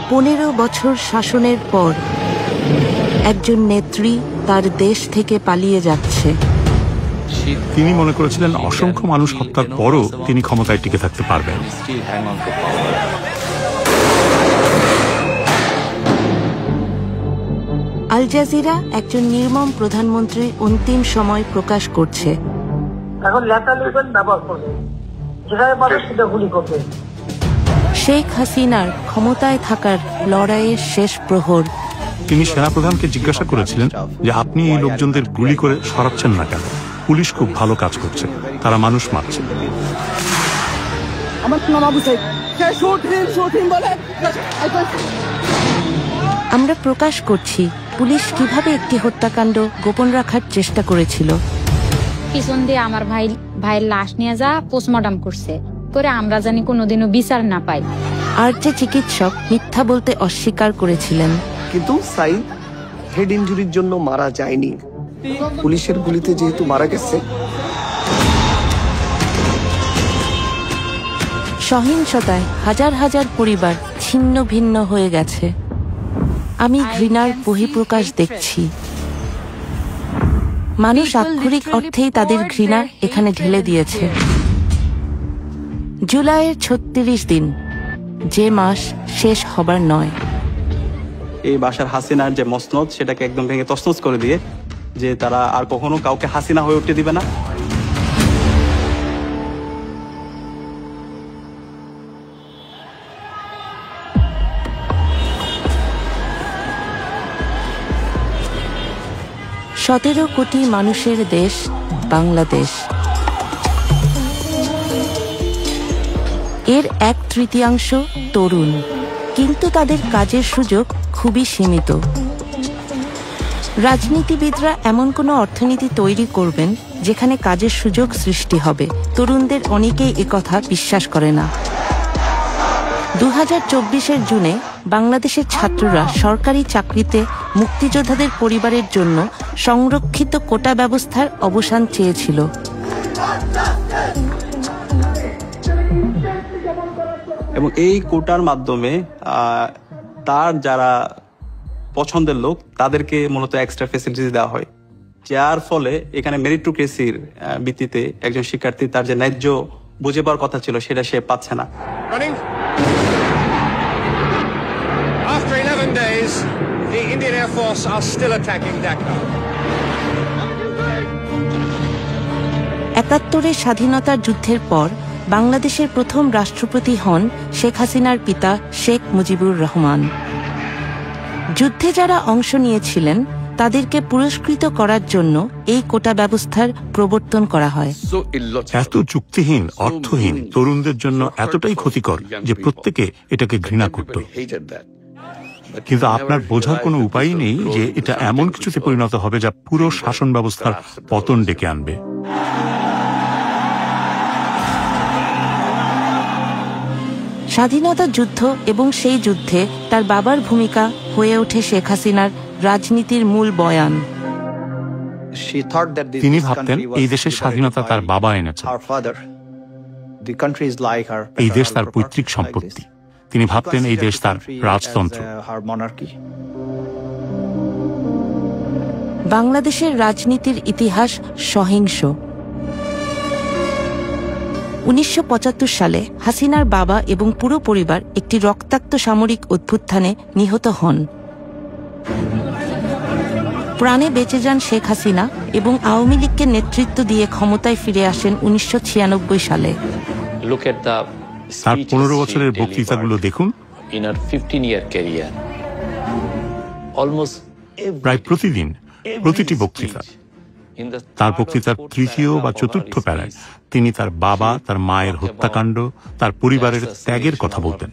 15 বছর শাসনের পর একজন নেত্রী তার দেশ থেকে পালিয়ে যাচ্ছে। তিনি মনে করেছিলেন অসংখ্য মানুষ হত্যার পরও তিনি ক্ষমতায় টিকে থাকতে পারবেন। আল জাজিরা একজন নির্মম প্রধানমন্ত্রীর অন্তিম সময় প্রকাশ করছে। এখন লেটালিজম ব্যবহার করবে, যেখানে পাবে সেটা গুলি করবে। শেখ হাসিনার ক্ষমতায় থাকার লড়াইয়ের শেষ প্রহর। তিনি সেনাপ্রধানকে জিজ্ঞাসা করেছিলেন যে আপনি এই লোকজনদের গুলি করে সরাচ্ছেন না কেন? পুলিশ খুব ভালো কাজ করছে, তারা মানুষ মারছে। আমরা প্রকাশ করছি পুলিশ কিভাবে একটি হত্যাকাণ্ড গোপন রাখার চেষ্টা করেছিল। পিছন দিয়ে আমার ভাইয়ের লাশ নিয়ে যা পোস্টমর্টম করছে, করে আমরা জানি কোনোদিনও বিচার না পাই। আর যে চিকিৎসক মিথ্যা বলতে অস্বীকার করেছিলেন। কিন্তু সাইদ হেড ইনজুরির জন্য মারা যায়নি, পুলিশের গুলিতে যেহেতু মারা গেছে। সহিংসতায় হাজার হাজার পরিবার ছিন্ন ভিন্ন হয়ে গেছে। আমি ঘৃণার বহিঃপ্রকাশ দেখছি। মানুষ আক্ষরিক অর্থেই তাদের ঘৃণা এখানে ঢেলে দিয়েছে। জুলাইয়ের 36 দিন, যে মাস শেষ হবার নয়। এই বাশার হাসিনার যে মসনদ, সেটাকে একদম ভেঙে তছনছ করে দিয়ে যে তারা আর কখনো কাউকে হাসিনা হয়ে উঠতে দিবে না। সতেরো কোটি মানুষের দেশ বাংলাদেশ। এর 1/3 তরুণ, কিন্তু তাদের কাজের সুযোগ খুবই সীমিত। রাজনীতিবিদরা এমন কোনো অর্থনীতি তৈরি করবেন যেখানে কাজের সুযোগ সৃষ্টি হবে। তরুণদের অনেকেই একথা বিশ্বাস করে না। 2024 জুনে বাংলাদেশের ছাত্ররা সরকারি চাকরিতে মুক্তিযোদ্ধাদের পরিবারের জন্য সংরক্ষিত কোটা ব্যবস্থার অবসান চেয়েছিল। এবং এই কোটার মাধ্যমে তার যারা পছন্দের লোক তাদেরকে মূলত এক্সট্রা ফ্যাসিলিটিস দেওয়া হয়, যার ফলে এখানে মেরিটোক্রেসির ভিত্তিতে একজন শিক্ষার্থী তার যে ন্যায্য বুঝে পাওয়ার কথা ছিল সেটা সে পাচ্ছে না। After 11 days, the Indian Air Force are still attacking Dhaka. 71 স্বাধীনতার যুদ্ধের পর বাংলাদেশের প্রথম রাষ্ট্রপতি হন শেখ হাসিনার পিতা শেখ মুজিবুর রহমান। যুদ্ধে যারা অংশ নিয়েছিলেন তাদেরকে পুরস্কৃত করার জন্য এই কোটা ব্যবস্থার প্রবর্তন করা হয়। এত যুক্তিহীন, অর্থহীন, তরুণদের জন্য এতটাই ক্ষতিকর যে প্রত্যেকে এটাকে ঘৃণা করত। কিন্তু আপনার বোঝার কোনো উপায় নেই যে এটা এমন কিছুতে পরিণত হবে যা পুরো শাসন ব্যবস্থার পতন ডেকে আনবে। স্বাধীনতা যুদ্ধ এবং সেই যুদ্ধে তার বাবার ভূমিকা হয়ে ওঠে শেখ হাসিনার রাজনীতির মূল বয়ান। তিনি ভাবতেন এই দেশের স্বাধীনতা তার বাবা এনেছে, এই দেশ তার পৈতৃক সম্পত্তি। তিনি ভাবতেন এই দেশ তার রাজতন্ত্র। বাংলাদেশের রাজনীতির ইতিহাস সহিংস। 1975 সালে হাসিনার বাবা এবং পুরো পরিবার একটি রক্তাক্ত সামরিক অভ্যুত্থানে নিহত হন। প্রাণে বেঁচে যান শেখ হাসিনা এবং আওয়ামী লীগকে নেতৃত্ব দিয়ে ক্ষমতায় ফিরে আসেন 1996 সালে। তার 15 বছরের বক্তৃতাগুলো দেখুন। প্রায় প্রতিদিন, প্রতিটি বক্তৃতা, তার বক্তৃতার তৃতীয় বা চতুর্থ প্যারায় তিনি তার বাবা, তার মায়ের হত্যাকাণ্ড, তার পরিবারের ত্যাগের কথা বলতেন।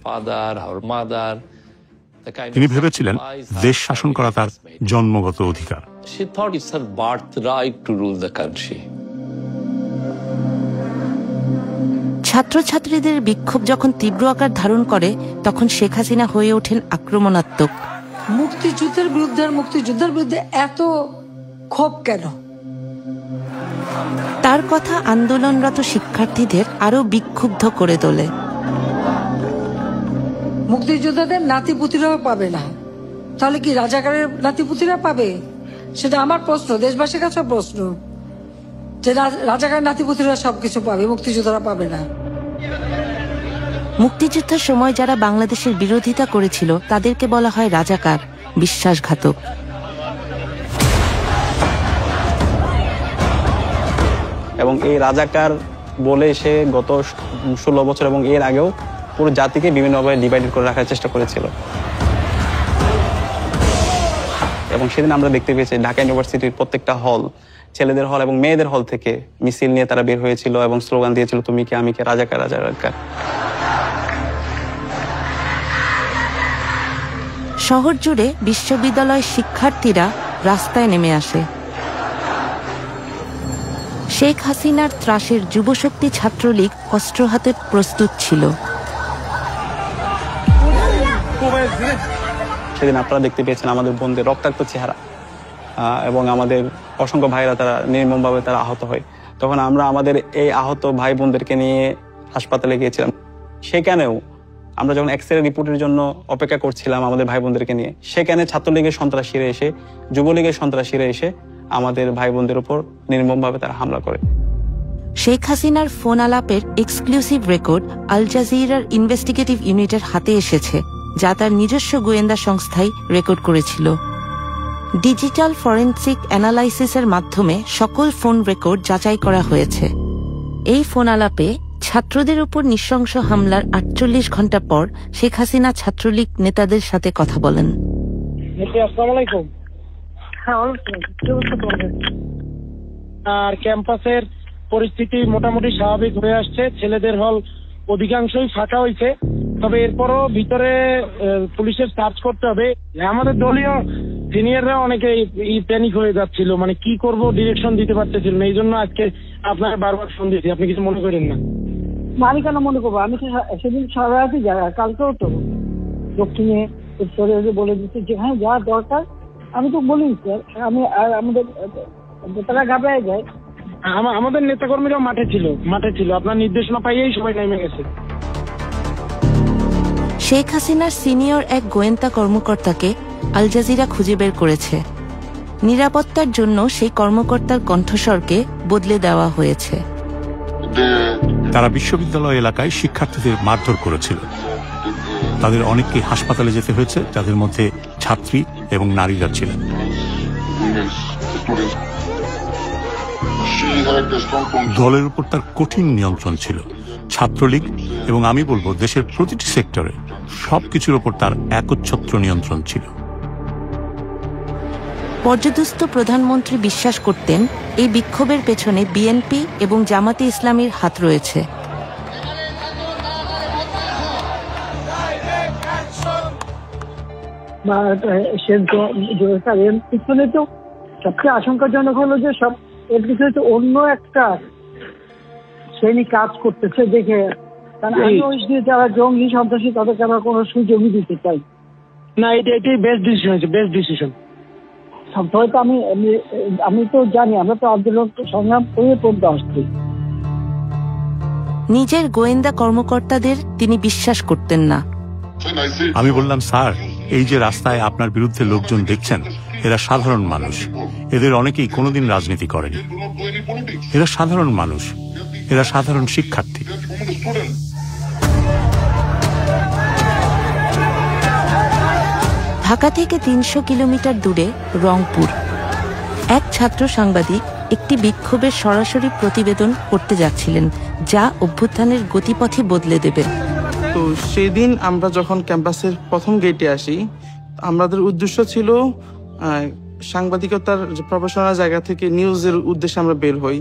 তিনি ভেবেছিলেন দেশ শাসন করা তার জন্মগত অধিকার। ছাত্রছাত্রীদের বিক্ষোভ যখন তীব্র আকার ধারণ করে তখন শেখ হাসিনা হয়ে ওঠেন আক্রমণাত্মক। মুক্তিযুদ্ধের বিরুদ্ধে এত ক্ষোভ কেন? তার কথা আন্দোলনরত শিক্ষার্থীদের আরো বিক্ষুব্ধ করে তোলে। মুক্তিযোদ্ধাদের নাতিপুতিরাও পাবে না, তাহলে কি রাজাকারের নাতিপুতিরা পাবে? সেটা আমার প্রশ্ন, দেশবাসীর কাছে প্রশ্ন, যে রাজাকারের নাতিপুতিরা সবকিছু পাবে, মুক্তিযোদ্ধারা পাবে না। মুক্তিযুদ্ধের সময় যারা বাংলাদেশের বিরোধিতা করেছিল তাদেরকে বলা হয় রাজাকার, বিশ্বাসঘাতক। এবং এই রাজাকার বলে সে গত 16 বছর এবং এর আগেও পুরো জাতিকে বিভিন্নভাবে ডিভাইডেড করে রাখার চেষ্টা করেছিল। এবং সেদিন আমরা দেখতে পেয়েছি ঢাকা ইউনিভার্সিটির প্রত্যেকটা হল, ছেলেদের হল এবং মেয়েদের হল থেকে মিছিল নিয়ে তারা বের হয়েছিল এবং স্লোগান দিয়েছিল, তুমি কে আমি কে, রাজাকার রাজাকার। শহর জুড়ে বিশ্ববিদ্যালয় শিক্ষার্থীরা রাস্তায় নেমে আসে। শেখ হাসিনার ত্রাসের যুবশক্তি ছাত্রলীগ অস্ত্র হাতে প্রস্তুত ছিল। সেদিন আপনারা দেখতে পেয়েছেন আমাদের বোনদের রক্তাক্ত চেহারা এবং আমাদের অসংখ্য ভাইরা তারা নির্মমভাবে তারা আহত হয়। তখন আমরা আমাদের এই আহত ভাই বোনদেরকে নিয়ে হাসপাতালে গিয়েছিলাম। সেখানেও আমরা যখন এক্স-রে রিপোর্টের জন্য অপেক্ষা করছিলাম আমাদের ভাই বোনদেরকে নিয়ে, সেখানে ছাত্রলীগের সন্ত্রাসীরা এসে, যুবলীগের সন্ত্রাসীরা এসে আমাদের ভাই বোনদের উপর নির্মমভাবে তারা হামলা করে। শেখ হাসিনার ফোন আলাপের এক্সক্লুসিভ রেকর্ড আল জাজিরার ইনভেস্টিগেটিভ ইউনিটের হাতে এসেছে, যা তার নিজস্ব গোয়েন্দা সংস্থাই রেকর্ড করেছিল। ডিজিটাল ফরেনসিক অ্যানালাইসিসের মাধ্যমে সকল ফোন রেকর্ড যাচাই করা হয়েছে। এই ফোন আলাপে ছাত্রদের উপর নৃশংস হামলার 48 ঘন্টা পর শেখ হাসিনা ছাত্রলীগ নেতাদের সাথে কথা বলেন। আর ক্যাম্পাসের পরিস্থিতি মোটামুটি স্বাভাবিক হয়ে আসছে, ছেলেদের হল অধিকাংশই ফাঁকা হয়েছে, তবে এরপরও ভিতরে পুলিশের সার্চ করতে হবে। আমাদের দলীয় সিনিয়ররা অনেকে প্যানিক হয়ে যাচ্ছিল, মানে কি করব ডিরেকশন দিতে পারতেছিল না, এই জন্য আজকে আপনার বারবার ফোন দিয়েছি, আপনি কিছু মনে করেন না। আমি কেন মনে করবো, আমি তো সেদিন সারা রাতে যাই, কালকেও তো দক্ষিণে উত্তরে বলে দিচ্ছি যেখানে যা দরকার আমি তো বলি স্যার, আমি আর আমাদের তারা ঘাবড়ায় যায়। আমাদের নেতাকর্মীরাও মাঠে ছিল, আপনার নির্দেশনা পাইয়েই সবাই নেমে গেছে। শেখ হাসিনার সিনিয়র এক গোয়েন্দা কর্মকর্তাকে আল জাজিরা খুঁজে বের করেছে। নিরাপত্তার জন্য সেই কর্মকর্তার কণ্ঠস্বরকে বদলে দেওয়া হয়েছে। তারা বিশ্ববিদ্যালয় এলাকায় শিক্ষার্থীদের মারধর করেছিল। তাদের অনেককে হাসপাতালে যেতে হয়েছে, যাদের মধ্যে ছাত্রী এবং নারীরা ছিলেন। দলের উপর তার কঠিন নিয়ন্ত্রণ ছিল। ছাত্রলীগ এবং আমি বলবো দেশের প্রতিটি সেক্টরে সবকিছুর উপর তার একচ্ছত্র নিয়ন্ত্রণ ছিল। পর্যদুস্ত প্রধানমন্ত্রী বিশ্বাস করতেন এই বিক্ষোভের পেছনে বিএনপি এবং জামাতে ইসলামীর হাত রয়েছে। পিছনে তো সবচেয়ে আশঙ্কাজনক হলো যে সব এর পিছনে তো অন্য একটা শ্রেণী কাজ করতেছে দেখে, কারণ আমি ওই যে যারা জঙ্গি সন্ত্রাসী তাদেরকে আমরা কোনো সুযোগই দিতে চাই না। এটাই বেস্ট ডিসিশন হয়েছে, বেস্ট ডিসিশন। হয়তো আমি তো জানি, আমরা তো আন্দোলন সংগ্রাম করে পড়তে আসছি। নিজের গোয়েন্দা কর্মকর্তাদের তিনি বিশ্বাস করতেন না। আমি বললাম, স্যার, এই যে রাস্তায় আপনার বিরুদ্ধে লোকজন দেখছেন, এরা সাধারণ মানুষ, এদের অনেকেই কোনোদিন রাজনীতি করেনি, এরা সাধারণ মানুষ, এরা সাধারণ শিক্ষার্থী। ঢাকা থেকে 300 কিলোমিটার দূরে রংপুর এক ছাত্র সাংবাদিক একটি বিক্ষোভের সরাসরি প্রতিবেদন করতে যাচ্ছিলেন, যা অভ্যুত্থানের গতিপথই বদলে দেবে। তো সেদিন আমরা যখন ক্যাম্পাসের প্রথম গেটে আসি, আমাদের উদ্দেশ্য ছিল সাংবাদিকতার প্রফেশনাল জায়গা থেকে নিউজের উদ্দেশ্যে আমরা বের হই।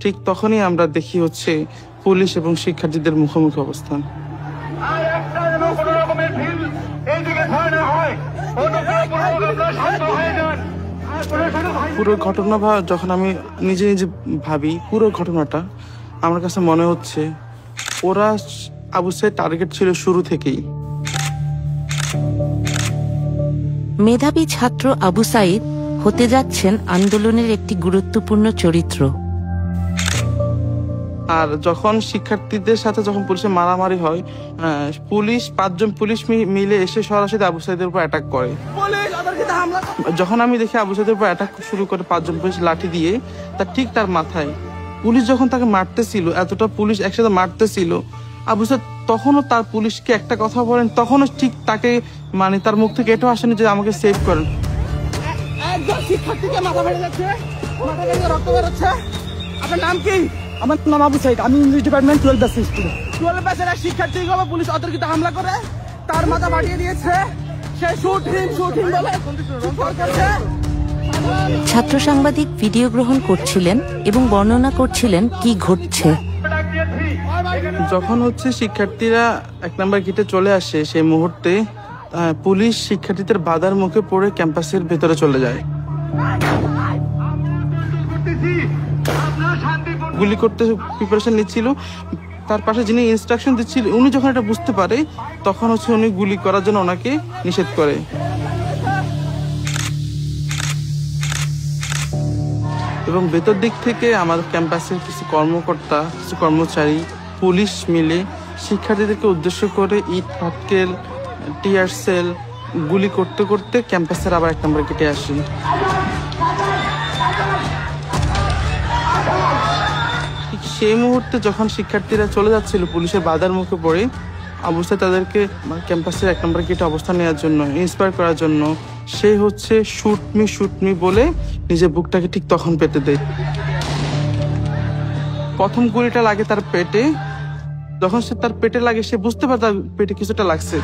ঠিক তখনই আমরা দেখি হচ্ছে পুলিশ এবং শিক্ষার্থীদের মুখোমুখি অবস্থান। পুরো ঘটনা যখন আমি নিজে নিজে ভাবি, পুরো ঘটনাটা আমার কাছে মনে হচ্ছে ওরা আবু সাইদ টার্গেট ছিল শুরু থেকেই। মেধাবী ছাত্র আবু সাইদ হতে যাচ্ছেন আন্দোলনের একটি গুরুত্বপূর্ণ চরিত্র। আর যখন শিক্ষার্থীদের সাথে যখন পুলিশের মারামারি হয়, পুলিশ 5 জন পুলিশ মিলে এসে সরাসরি আবু সাইদের উপর অ্যাটাক করে। যখন আমি দেখি আবু সাইদের উপর অ্যাটাক শুরু করে 5 জন পুলিশ লাঠি দিয়ে, ঠিক তার মাথায় পুলিশ যখন তাকে মারতেছিল, এতটা পুলিশ একসাথে মারতেছিল, আবু সাইদ তখনও তার পুলিশকে একটা কথা বলেন, তখনও ঠিক তাকে মানে তার মুখ থেকে এটাও আসেনি যে আমাকে সেভ করেন। একজন শিক্ষার্থীকে মাথা ফেটে যাচ্ছে, মাথা থেকে রক্ত বের হচ্ছে। আপনার নাম কি? আমার নাম আবু সাইদ, আমি ইংলিশ ডিপার্টমেন্ট 12 ব্যাচ স্টুডেন্ট। 12 ব্যাচের এক শিক্ষার্থীর উপর পুলিশ অতর্কিত হামলা করে তার মাথা ফাটিয়ে দিয়েছে। সে শুট হিম বলে ছাত্র সাংবাদিক ভিডিও গ্রহণ করছিলেন এবং বর্ণনা করছিলেন কি ঘটছে। যখন শিক্ষার্থীরা 1 নম্বর গেটে চলে আসে, সেই মুহূর্তে পুলিশ শিক্ষার্থীদের বাধার মুখে পড়ে ক্যাম্পাসের ভেতরে চলে যায়। গুলি করতে প্রিপারেশন নিচ্ছিল, তার পাশে যিনি ইনস্ট্রাকশন দিচ্ছিল উনি যখন এটা বুঝতে পারে, তখন উনি গুলি করার জন্য ওনাকে নিষেধ করে। এবং ভেতর দিক থেকে আমাদের ক্যাম্পাসের কিছু কর্মকর্তা, কিছু কর্মচারী, পুলিশ মিলে শিক্ষার্থীদেরকে উদ্দেশ্য করে ইট পাটকেল, টিয়ার সেল গুলি করতে করতে ক্যাম্পাসের আবার 1 নম্বর গেটে আসে। সেই মুহূর্তে যখন শিক্ষার্থীরা চলে যাচ্ছিল পুলিশের বাধার মুখে পড়ে, আবু সাইদ তাদেরকে ক্যাম্পাসের 1 নম্বর গেটে অবস্থান নেওয়ার জন্য, ইন্সপায়ার করার জন্য সে শুট মি বলে নিজের বুকটাকে ঠিক তখন পেতে দেয়। প্রথম গুলিটা লাগে তার পেটে। যখন সে তার পেটে লাগে, সে বুঝতে পারে তার পেটে কিছুটা লাগছে।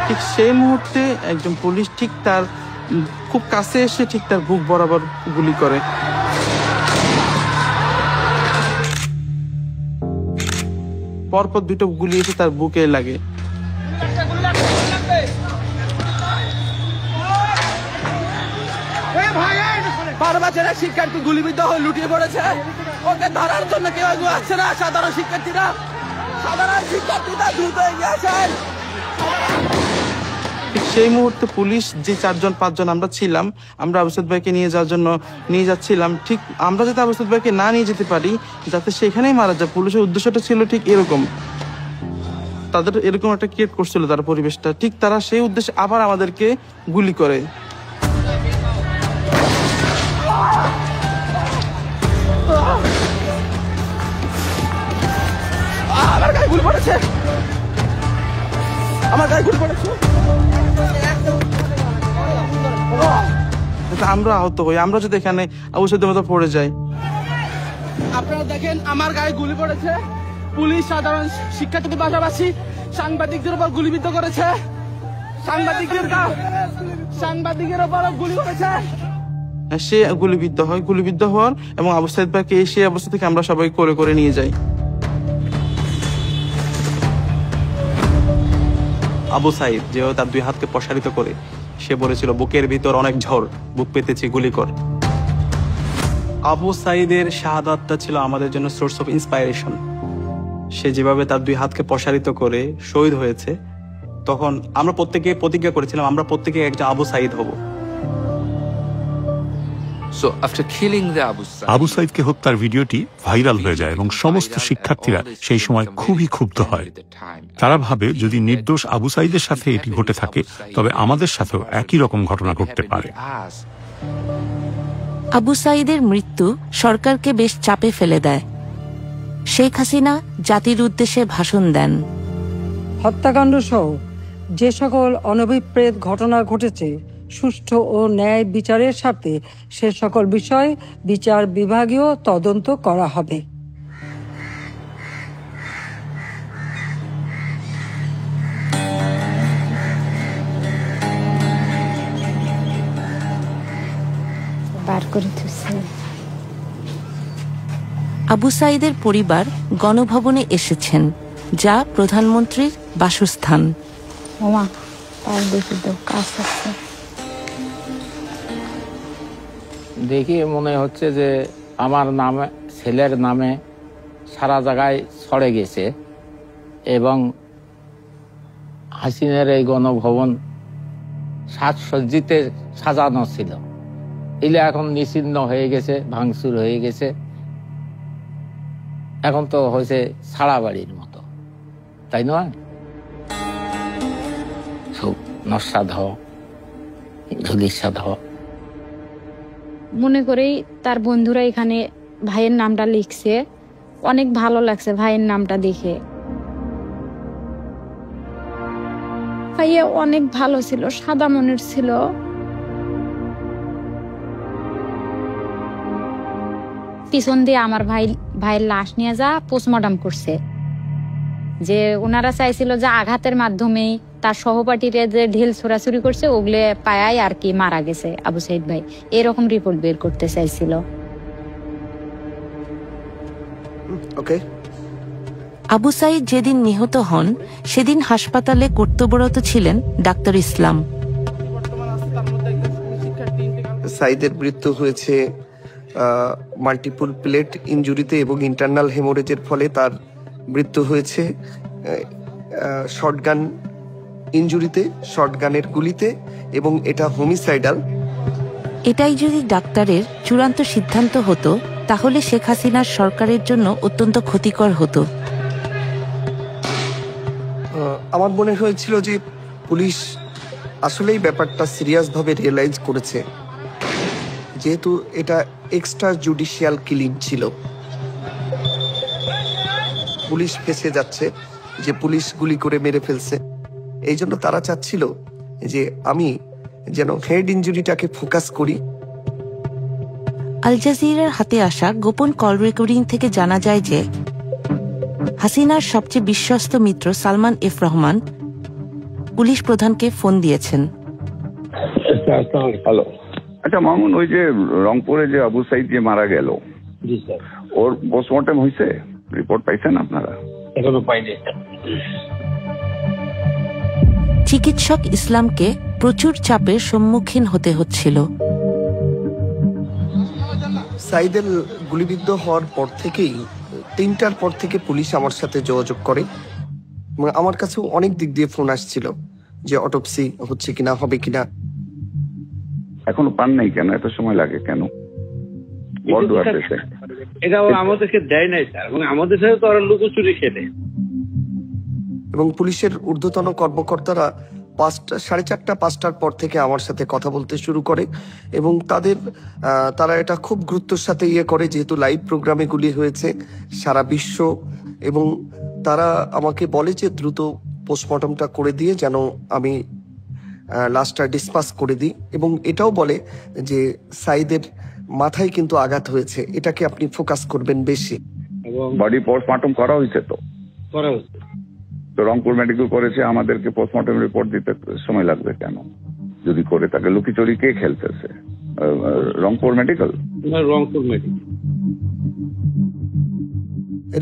ঠিক সেই মুহূর্তে একজন পুলিশ ঠিক তার খুব কাছে এসে ঠিক তার বুক বরাবর গুলি করে। পরপর 2টো গুলি এসে তার বুকে লাগে। শিক্ষার্থী গুলিবিদ্ধ হয়ে লুটিয়ে পড়েছে, ওকে ধরার জন্য কেউ আসছে না। সাধারণ শিক্ষার্থীরা দ্রুত এগিয়ে আসেন। সেই মুহূর্তে পুলিশ যে 4 জন 5 জন আমরা ছিলাম, আমরা আবু সাইদ ভাইকে নিয়ে যাচ্ছিলাম। ঠিক আমরা যাতে আবু সাইদ ভাইকে না নিয়ে যেতে পারি, যাতে সেখানেই মারা যায়, পুলিশের উদ্দেশ্যটা ছিল ঠিক এরকম। তাদের এরকম একটা ক্রিয়েট করছিল তার পরিবেশটা, ঠিক তারা সেই উদ্দেশ্যে আবার আমাদেরকে গুলি করে। আমার গায়ে গুলি পড়েছে। আমরা আহত হই, আমরা যদি এখানে আবু সাইদের মতো পড়ে যাই। আপনারা দেখেন আমার গায়ে গুলি পড়েছে। পুলিশ সাধারণ শিক্ষার্থীদের পাশাপাশি সাংবাদিকদের উপর গুলিবিদ্ধ করেছে। সাংবাদিকের উপর গুলি করেছে। সে গুলিবিদ্ধ হওয়ার এবং আবু সাইদ ভাইকে সেই অবস্থা থেকে আমরা সবাই করে নিয়ে যাই। আবু সাইদ যেও তার 2 হাতকে প্রসারিত করে সে বলেছিল, বুকের ভিতর অনেক ঝড়, বুক পেতেছি, গুলি কর। আবু সাইদের শাহাদাতটা ছিল আমাদের জন্য সোর্স অফ ইন্সপায়ারেশন। সে যেভাবে তার 2 হাতকে প্রসারিত করে শহীদ হয়েছে, তখন আমরা প্রত্যেকে প্রতিজ্ঞা করেছিলাম আমরা প্রত্যেকে একজন আবু সাইদ হব। আবু সাইদকে হত্যার ভিডিওটি ভাইরাল হয়ে যায় এবং সমস্ত শিক্ষার্থীরা সেই সময় খুবই ক্ষুব্ধ হয়। তারা ভাবে যদি নির্দোষ আবু সাইদের সাথে এটি ঘটে থাকে, তবে আমাদের সাথেও একই রকম ঘটনা ঘটতে পারে। আবু সাইদের মৃত্যু সরকারকে বেশ চাপে ফেলে দেয়। শেখ হাসিনা জাতির উদ্দেশ্যে ভাষণ দেন। হত্যাকাণ্ড সহ যে সকল অনভিপ্রেত ঘটনা ঘটেছে, সুষ্ঠু ও ন্যায় বিচারের স্বার্থে সে সকল বিষয় বিচার বিভাগীয় তদন্ত করা হবে। আবু সাইদের পরিবার গণভবনে এসেছেন, যা প্রধানমন্ত্রীর বাসস্থান। দেখি মনে হচ্ছে যে আমার নামে, ছেলের নামে সারা জায়গায় ছড়ে গেছে এবং হাসিনের এই গণভবন সাজসজ্জিতে সাজানো ছিল এলে এখন নিশ্চিহ্ন হয়ে গেছে, ভাঙচুর হয়ে গেছে, এখন তো হয়েছে ছাড়া বাড়ির মতো, তাই নয়? সব নস্বাদ হওয়া, ধুলিস্বাদ হওয়া। মনে করেই তার বন্ধুরা এখানে ভাইয়ের নামটা লিখছে, অনেক ভালো লাগছে ভাইয়ের নামটা দেখে। ভাইয়া অনেক ভালো ছিল, সাদা মনের ছিল। পিছন দিয়ে আমার ভাইয়ের লাশ নিয়ে যা পোস্টমর্টম করছে। যে ওনারা চাইছিল যে আঘাতের মাধ্যমেই তার সহপাঠীরা যে ঢিল ছোড়াছুরি করছে ওগুলো পায়াই আর কি মারা গেছে আবু সাইদ ভাই, এরকম রিপোর্ট বের করতে চাইছিল। ওকে। আবু সাইদ যেদিন নিহত হন সেদিন হাসপাতালে কর্তব্যরত ছিলেন ডাক্তার ইসলাম। সাইদের মৃত্যু হয়েছে মাল্টিপল প্লেট ইনজুরিতে এবং ইন্টারনাল হেমোরেজের ফলে তার মৃত্যু হয়েছে শর্টগান ইনজুরিতে, শর্টগানের গুলিতে, এবং এটা হোমিসাইডাল। এটাই যদি ডাক্তারের চূড়ান্ত সিদ্ধান্ত হতো তাহলে শেখ হাসিনার সরকারের জন্য অত্যন্ত ক্ষতিকর হতো। আমার মনে হয়েছিল যে পুলিশ আসলেই ব্যাপারটা সিরিয়াস ভাবে রিয়েলাইজ করেছে, যেহেতু এটা এক্সট্রা জুডিশিয়াল কিলিং ছিল। পুলিশ ফেঁসে যাচ্ছে যে পুলিশ গুলি করে মেরে ফেলছে, এই জন্য তারা চাচ্ছিল যে আমি যেন হেড ইনজুরিটাকে ফোকাস করি। আল জাজিরার হাতে আসা গোপন কল রেকর্ডিং থেকে জানা যায় যে হাসিনার সবচেয়ে বিশ্বস্ত মিত্র সালমান এফ রহমান পুলিশ প্রধানকে ফোন দিয়েছেন। হ্যালো, আচ্ছা মামুন, ওই যে রংপুরে যে আবু সাইদ যে মারা গেল, ওর পোস্টমর্টম হয়েছে? রিপোর্ট পাইছেন আপনারা? এখনো পাইনি। চিকিৎসক ইসলামকে প্রচুর চাপের সম্মুখীন হতে হচ্ছিল। সাইদের গুলিবিদ্ধ হওয়ার পর থেকেই 3টার পর থেকে পুলিশ আমার সাথে যোগাযোগ করে। আমার কাছেও অনেক দিক দিয়ে ফোন আসছিল যে অটোপসি হচ্ছে কিনা, হবে কিনা। এখনো পান নাই কেন? এত সময় লাগে কেন? এটা আমাদেরকে দেয় নাই স্যার, এবং আমাদের সাথে তো ওরা লুকোচুরি খেলে। এবং পুলিশের ঊর্ধ্বতন কর্মকর্তারা 4:30 5টার পর থেকে আমার সাথে কথা বলতে শুরু করে, এবং তারা এটা খুব গুরুত্বের সাথে করে, যেহেতু লাইভ প্রোগ্রামে গুলি হয়েছে সারা বিশ্ব, এবং তারা আমাকে বলে যে দ্রুত পোস্টমর্টমটা করে দিয়ে যেন আমি লাশটা ডিসপাস করে দিই, এবং এটাও বলে যে সাইদের মাথায় কিন্তু আঘাত হয়েছে, এটাকে আপনি ফোকাস করবেন বেশি। বডি পোস্টমর্টম করা হয়েছে তো? করা হয়েছে তো, রংপুর মেডিকেল করেছে, আমাদেরকে পোস্টমর্টম রিপোর্ট দিতে সময় লাগবে কেন? যদি করে তাকে লুকিচুরি কে খেলতেছে? রংপুর মেডিকেল? রংপুর মেডিকেল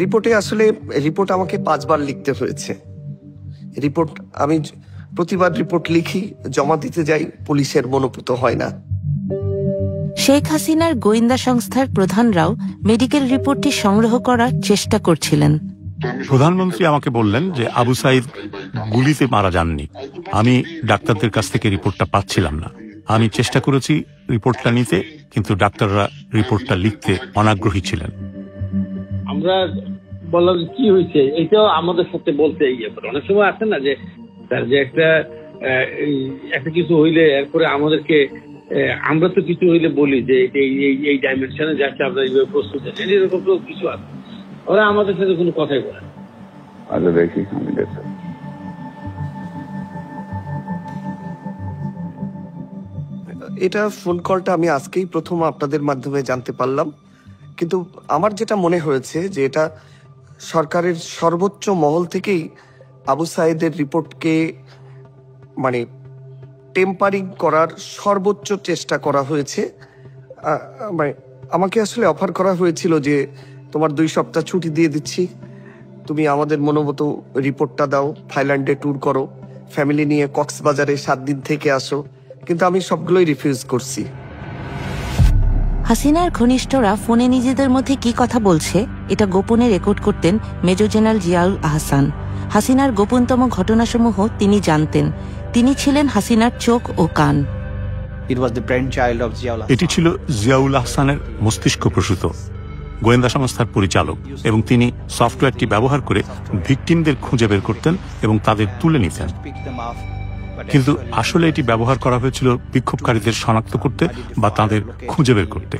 রিপোর্টে আসলে রিপোর্ট আমাকে 5 বার লিখতে হয়েছে। রিপোর্ট আমি প্রতিবার রিপোর্ট লিখি, জমা দিতে যাই, পুলিশের মনোপুত হয় না। শেখ হাসিনার গোয়েন্দা সংস্থার প্রধানরাও মেডিকেল রিপোর্টটি সংগ্রহ করার চেষ্টা করছিলেন। প্রধানমন্ত্রী আমাকে বললেন যে আবু সাইদ গুলিতে মারা যাননি। আমি ডাক্তারদের কাছ থেকে রিপোর্টটা পাচ্ছিলাম না। আমি চেষ্টা করেছি রিপোর্টটা নিতে, কিন্তু ডাক্তাররা রিপোর্টটা লিখতে অনাগ্রহী ছিলেন। আমরা বললাম কি হয়েছে, এইটাও আমাদের সাথে বলতে অনেক সময় আছে না যে একটা কিছু হইলে এরপরে আমাদেরকে, আমরা তো কিছু হইলে বলি যে এই ডাইমেনশনে যাচ্ছে, আমরা এইভাবে প্রস্তুত আছি, এরকম তো কিছু আছে। ওরা আমাদের সাথে কোনো কথাই বলে। আচ্ছা দেখি, আমি দেখি। এটা ফোন কলটা আমি আজকেই প্রথম আপনাদের মাধ্যমে জানতে পারলাম, কিন্তু আমার যেটা মনে হয়েছে যে এটা সরকারের সর্বোচ্চ মহল থেকেই আবু সাইদের রিপোর্টকে মানে টেম্পারিং করার সর্বোচ্চ চেষ্টা করা হয়েছে। মানে আমাকে আসলে অফার করা হয়েছিল যে তোমার 2 সপ্তাহ ছুটি দিয়ে দিচ্ছি, তুমি আমাদের মনোমতো রিপোর্টটা দাও, থাইল্যান্ডে ট্যুর করো, ফ্যামিলি নিয়ে কক্সবাজারে 7 দিন থেকে আসো, কিন্তু আমি সবগুলোই রিফিউজ করছি। হাসিনার ঘনিষ্ঠরা ফোনে নিজেদের মধ্যে কি কথা বলছে এটা গোপনে রেকর্ড করতেন মেজর জেনারেল জিয়াউল আহসান। হাসিনার গোপনতম ঘটনাসমূহ তিনি জানতেন। তিনি ছিলেন হাসিনার চোখ ও কান। এটি ছিল জিয়াউল আহসানের মস্তিষ্ক প্রসূত। গোয়েন্দা সংস্থার পরিচালক, এবং তিনি সফটওয়্যারটি ব্যবহার করে ভিকটিমদের খুঁজে বের করতেন এবং তাদের তুলে নিতেন। কিন্তু আসলে এটি ব্যবহার করা হয়েছিল বিক্ষোভকারীদের শনাক্ত করতে বা তাদের খুঁজে বের করতে।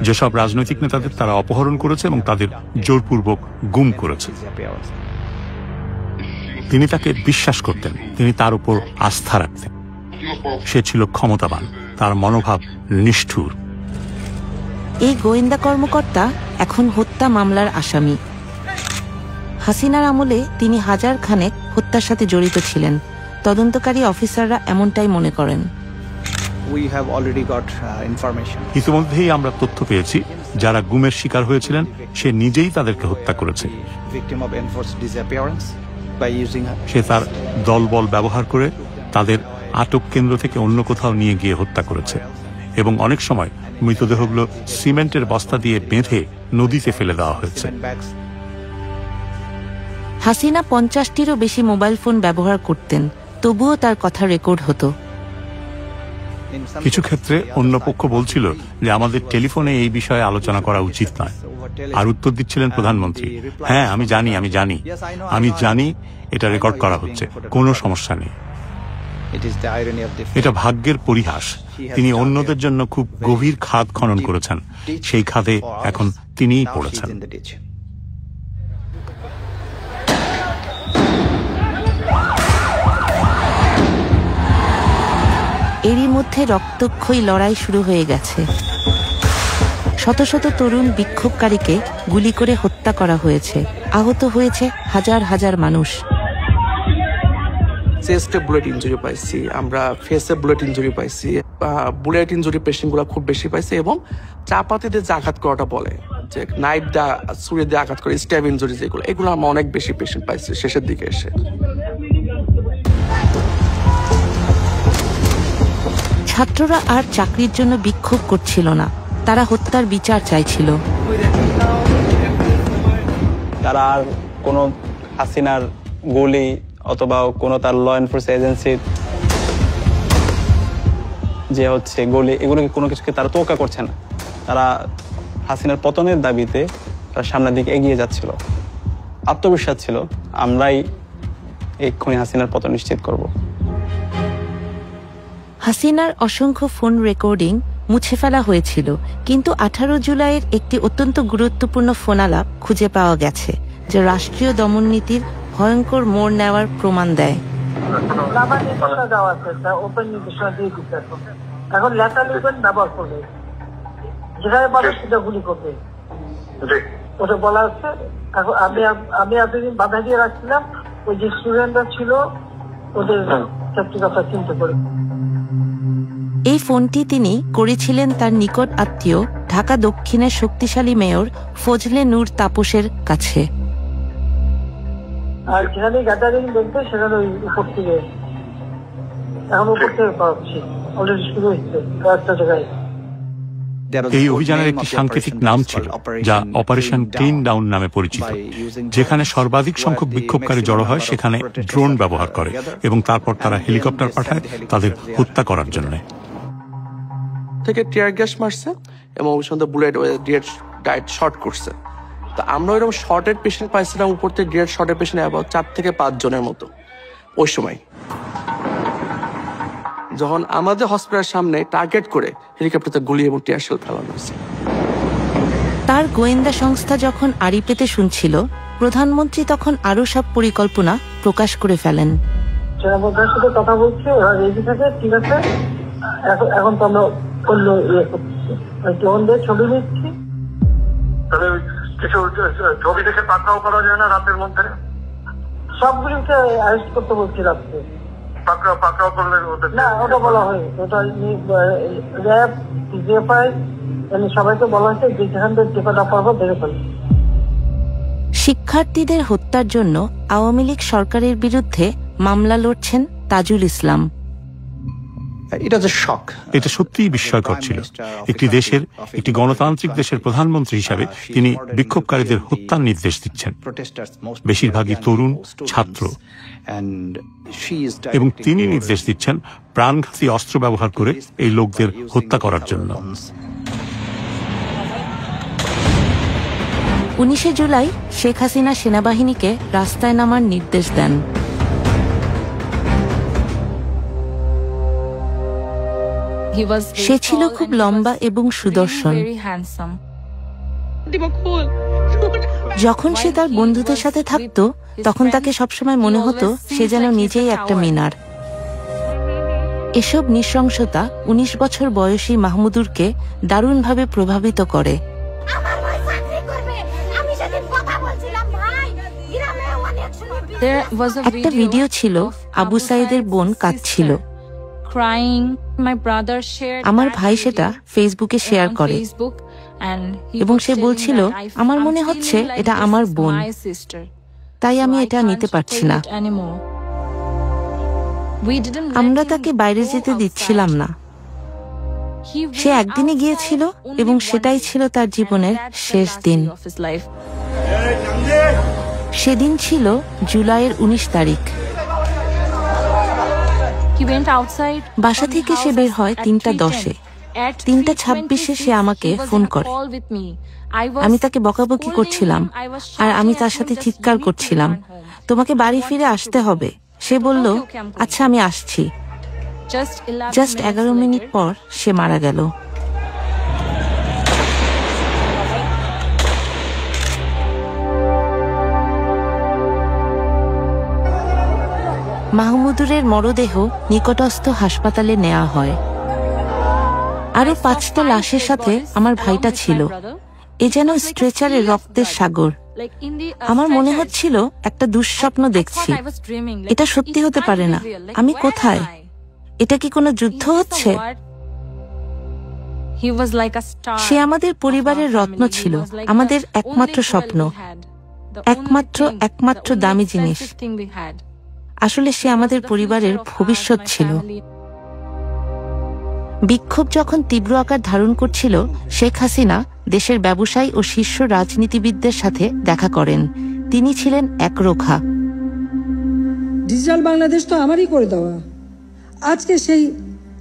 যেসব রাজনৈতিক নেতাদের তারা অপহরণ করেছে এবং তাদের জোরপূর্বক গুম করেছে। তিনি তাকে বিশ্বাস করতেন, তিনি তার উপর আস্থা রাখতেন। সে ছিল ক্ষমতাবান, তার মনোভাব নিষ্ঠুর। এই গোয়েন্দা কর্মকর্তা এখন হত্যা মামলার আসামি। হাসিনার আমলে তিনি হাজার খানেক হত্যার সাথে জড়িত ছিলেন। তদন্তকারী অফিসাররা এমনটাই মনে করেন। ইতিমধ্যেই আমরা তথ্য পেয়েছি, যারা গুমের শিকার হয়েছিলেন সে নিজেই তাদেরকে হত্যা করেছে। সে তার দলবল ব্যবহার করে তাদের আটক কেন্দ্র থেকে অন্য কোথাও নিয়ে গিয়ে হত্যা করেছে, এবং অনেক সময় মৃতদেহগুলো সিমেন্টের বস্তা দিয়ে বেঁধে নদীতে ফেলে দেওয়া হয়েছে। হাসিনা 50টিরও বেশি মোবাইল ফোন ব্যবহার করতেন, তবুও তার কথা রেকর্ড হতো। কিছু ক্ষেত্রে অন্য পক্ষ বলছিল যে আমাদের টেলিফোনে এই বিষয়ে আলোচনা করা উচিত নয়, আর উত্তর দিচ্ছিলেন প্রধানমন্ত্রী, হ্যাঁ আমি জানি এটা রেকর্ড করা হচ্ছে, কোনো সমস্যা নেই। এটা ভাগ্যের পরিহাস। তিনি অন্যদের জন্য খুব গভীর খাদ খনন করেছেন, সেই খাদে এখন তিনিই পড়েছেন। এরই মধ্যে রক্তক্ষয়ী লড়াই শুরু হয়ে গেছে। শত শত তরুণ বিক্ষোভকারীকে গুলি করে হত্যা করা হয়েছে, আহত হয়েছে হাজার হাজার মানুষ। চেস্টে বুলেট ইনজুরি পাইছি, আমরা ফেসে বুলেট ইনজুরি পাইছি, বুলেট ইনজুরি পেশেন্টগুলো খুব বেশি পাইছে, এবং চাপাতিতে যে আঘাত করাটা বলে, যে নাইফ দা ছুরি দিয়ে আঘাত করে স্ট্যাব ইনজুরি, যেগুলো এগুলো আমরা অনেক বেশি পেশেন্ট পাইছি শেষের দিকে এসে। ছাত্ররা আর চাকরির জন্য বিক্ষোভ করছিল না, তারা হত্যার বিচার চাইছিল। তারা আর কোনো হাসিনার গুলি অথবা কোনো তার ল এনফোর্সমেন্ট এজেন্সির যে হচ্ছে গুলি, এগুলোকে কোনো কিছুকে তারা তোয়াক্কা করছে না। তারা হাসিনার পতনের দাবিতে তারা সামনের দিকে এগিয়ে যাচ্ছিল। আত্মবিশ্বাস ছিল আমরাই এক্ষুনি হাসিনার পতন নিশ্চিত করব। হাসিনার অসংখ্য ফোন রেকর্ডিং মুছে ফেলা হয়েছিল, কিন্তু 18 জুলাইয়ের একটি অত্যন্ত গুরুত্বপূর্ণ ফোনালাপ খুঁজে পাওয়া গেছে, যে রাষ্ট্রীয় দমননীতির ভয়ঙ্কর মোড় নেওয়ার প্রমাণ দেয়। এখন লেটার লিখবেন, ব্যবহার করবে, যেখানে পাবে সেটা গুলি করবে, ওটা বলা হচ্ছে। এখন আমি এতদিন বাধা দিয়ে রাখছিলাম, ওই যে স্টুডেন্টরা ছিল ওদের সত্যি কথা চিন্তা করে। এই ফোনটি তিনি করেছিলেন তার নিকট আত্মীয় ঢাকা দক্ষিণের শক্তিশালী মেয়র ফজলে নূর তাপসের কাছে। আর যেখানে গ্যাদারিং দেখবে সেখানে ওই উপর থেকে, এখন উপর থেকে পাচ্ছি, অলরেডি শুরু হচ্ছে কয়েকটা জায়গায়। এই অভিযানের একটি সাংকেতিক নাম ছিল, যা অপারেশন ক্লিন ডাউন নামে পরিচিত, যেখানে সর্বাধিক সংখ্যক বিক্ষোভকারী জড়ো হয় সেখানে ড্রোন ব্যবহার করে, এবং তারপর তারা হেলিকপ্টার পাঠায় তাদের হত্যা করার জন্য। থেকে টিয়ার গ্যাস মারছে এবং ওই সঙ্গে বুলেট ডাইরেক্ট শর্ট করছে। তো আমরা ওইরকম শর্টের পেশেন্ট পাইছিলাম উপর থেকে, ডিরেক্ট শর্টের পেশেন্ট অ্যাবাউট 4 থেকে 5 জনের মতো ওই সময়। যখন আমাদের হসপিটালের সামনে টার্গেট করে হেলিকপ্টারতে গুলি এবং টিয়ার শেল ফেলানো হয়েছে। তার গোয়েন্দা সংস্থা যখন আড়ি পেতে শুনছিল, প্রধানমন্ত্রী তখন আরো সব পরিকল্পনা প্রকাশ করে ফেলেন। সাথে কথা বলছি, ওরা রেডি থাকে, ঠিক আছে, এখন তো আমরা অন্য ইয়ে করছি, ছবি নিচ্ছি, তাহলে কিছু ছবি দেখে পাকড়াও করা যায় না রাতের মধ্যে? সবগুলিকে অ্যারেস্ট করতে বলছি রাত্রে। পাকড়াও করলে না, ওটা বলা হয়, ওটা র্যাব, জিএফআই সবাইকে বলা হয়েছে যে যেখান থেকে টিকাটা পাবো দেখে ফেলবে। শিক্ষার্থীদের হত্যার জন্য আওয়ামী লীগ সরকারের বিরুদ্ধে মামলা লড়ছেন তাজুল ইসলাম। এটা সত্যিই বিস্ময়কর ছিল। একটি গণতান্ত্রিক দেশের প্রধানমন্ত্রী হিসাবে তিনি বিক্ষোভকারীদের হত্যার নির্দেশ দিচ্ছেন, বেশিরভাগই তরুণ ছাত্র, এবং তিনি নির্দেশ দিচ্ছেন প্রাণঘাতী অস্ত্র ব্যবহার করে এই লোকদের হত্যা করার জন্য। 19 জুলাই শেখ হাসিনা সেনাবাহিনীকে রাস্তায় নামার নির্দেশ দেন। সে ছিল খুব লম্বা এবং সুদর্শন। যখন সে তার বন্ধুদের সাথে থাকত তখন তাকে সবসময় মনে হতো সে যেন নিজেই একটা মিনার। এসব নৃশংসতা 19 বছর বয়সী মাহমুদুরকে দারুণভাবে প্রভাবিত করে। একটা ভিডিও ছিল, আবু সাইদের বোন কাঁদছিল। আমার ভাই সেটা ফেসবুকে শেয়ার করে এবং সে বলছিল, আমার মনে হচ্ছে এটা আমার বোন, তাই আমি এটা নিতে পারছি না। আমরা তাকে বাইরে যেতে দিচ্ছিলাম না। সে একদিনে গিয়েছিল এবং সেটাই ছিল তার জীবনের শেষ দিন। সেদিন ছিল জুলাইয়ের 19 তারিখ। বাসা থেকে সে বের হয় 3:10-এ। 3:26-এ সে আমাকে ফোন করে। আমি তাকে বকাবকি করছিলাম আর আমি তার সাথে চিৎকার করছিলাম, তোমাকে বাড়ি ফিরে আসতে হবে। সে বলল, আচ্ছা আমি আসছি। জাস্ট 11 মিনিট পর সে মারা গেল। মাহমুদুরের মরদেহ নিকটস্থ হাসপাতালে নেওয়া হয়। আরো 5টা লাশের সাথে আমার ভাইটা ছিল। এ যেন স্ট্রেচারে রক্তের সাগর। আমার মনে হচ্ছিল একটা দুঃস্বপ্ন দেখছি। এটা সত্যি হতে পারে না। আমি কোথায়? এটা কি কোনো যুদ্ধ হচ্ছে? সে আমাদের পরিবারের রত্ন ছিল, আমাদের একমাত্র স্বপ্ন, একমাত্র দামি জিনিস। আসলে সে আমাদের পরিবারের ভবিষ্যৎ ছিল। বিক্ষোভ যখন তীব্র আকার ধারণ করছিল, শেখ হাসিনা দেশের ব্যবসায়ী ও শীর্ষ রাজনীতিবিদদের সাথে দেখা করেন। তিনি ছিলেন একরোখা। ডিজিটাল বাংলাদেশ তো আমারই করে দেওয়া। আজকে সেই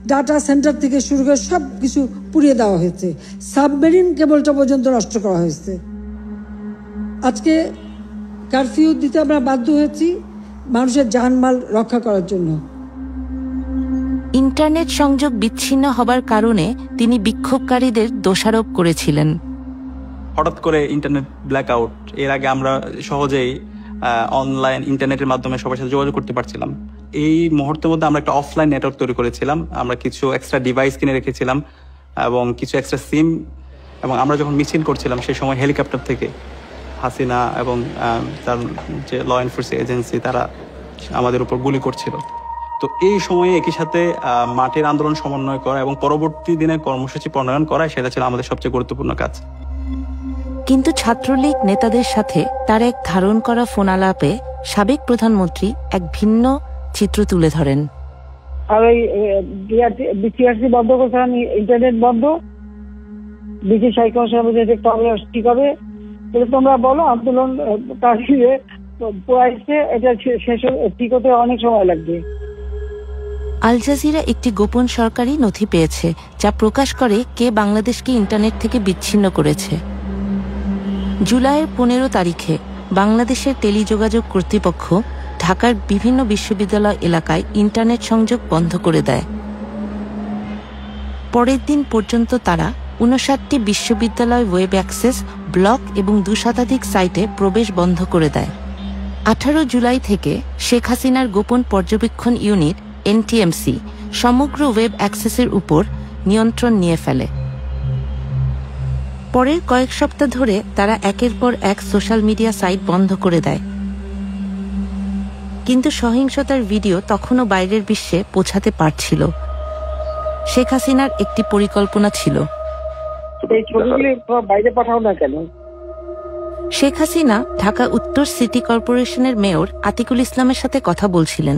ডাটা সেন্টার থেকে শুরু করে সব কিছু পুড়িয়ে দেওয়া হয়েছে, সাবমেরিন কেবলটা পর্যন্ত নষ্ট করা হয়েছে। আজকে কারফিউ দিতে আমরা বাধ্য হয়েছি মানুষের জানমাল রক্ষা করার জন্য। ইন্টারনেট সংযোগ বিচ্ছিন্ন হবার কারণে তিনি বিক্ষোভকারীদের দোষারোপ করেছিলেন। হঠাৎ করে ইন্টারনেট ব্ল্যাকআউট। এর আগে আমরা সহজেই অনলাইন ইন্টারনেটের মাধ্যমে সবার সাথে যোগাযোগ করতে পারছিলাম। এই মুহূর্তের মধ্যে আমরা একটা অফলাইন নেটওয়ার্ক তৈরি করেছিলাম। আমরা কিছু এক্সট্রা ডিভাইস কিনে রেখেছিলাম এবং কিছু এক্সট্রা সিম, এবং আমরা যখন মিছিল করছিলাম সেই সময় হেলিকপ্টার থেকে হাসিনা এবং তার যে ল এনফোর্সমেন্ট এজেন্সি তারা আমাদের উপর গুলি করছিল। তো এই সময়ে একই সাথে মাঠের আন্দোলন সমন্বয় করা এবং পরবর্তী দিনের কর্মসূচি প্রণয়ন করা, সেটা ছিল আমাদের সবচেয়ে গুরুত্বপূর্ণ কাজ। কিন্তু ছাত্রলীগ নেতাদের সাথে তার এক ধারণ করা ফোনালাপে সাবেক প্রধানমন্ত্রী এক ভিন্ন চিত্র তুলে ধরেন। আর ওই বিটিআরসি বন্ধ করছে, আমি ইন্টারনেট বন্ধ, ব্রিটিশ হাইকমিশন ঠিক হবে, তোমরা বলো আন্দোলন পোয়াইছে, এটা শেষ ঠিক হতে অনেক সময় লাগবে। আল জাজিরা একটি গোপন সরকারি নথি পেয়েছে যা প্রকাশ করে কে বাংলাদেশকে ইন্টারনেট থেকে বিচ্ছিন্ন করেছে। জুলাইয়ের 15 তারিখে বাংলাদেশের টেলিযোগাযোগ কর্তৃপক্ষ ঢাকার বিভিন্ন বিশ্ববিদ্যালয় এলাকায় ইন্টারনেট সংযোগ বন্ধ করে দেয়। পরের দিন পর্যন্ত তারা 59টি বিশ্ববিদ্যালয় ওয়েব অ্যাক্সেস, ব্লগ এবং 2 শতাধিক সাইটে প্রবেশ বন্ধ করে দেয়। 18 জুলাই থেকে শেখ হাসিনার গোপন পর্যবেক্ষণ ইউনিট এনটিএমসি সমগ্র ওয়েব অ্যাক্সেসের উপর নিয়ন্ত্রণ নিয়ে ফেলে। পরের কয়েক সপ্তাহ ধরে তারা একের পর এক সোশ্যাল মিডিয়া সাইট বন্ধ করে দেয়। কিন্তু সহিংসতার ভিডিও তখনও বাইরের বিশ্বে পৌঁছাতে পারছিল। শেখ হাসিনার একটি পরিকল্পনা ছিল। শেখ হাসিনা ঢাকা উত্তর সিটি কর্পোরেশনের মেয়র আতিকুল ইসলামের সাথে কথা বলছিলেন।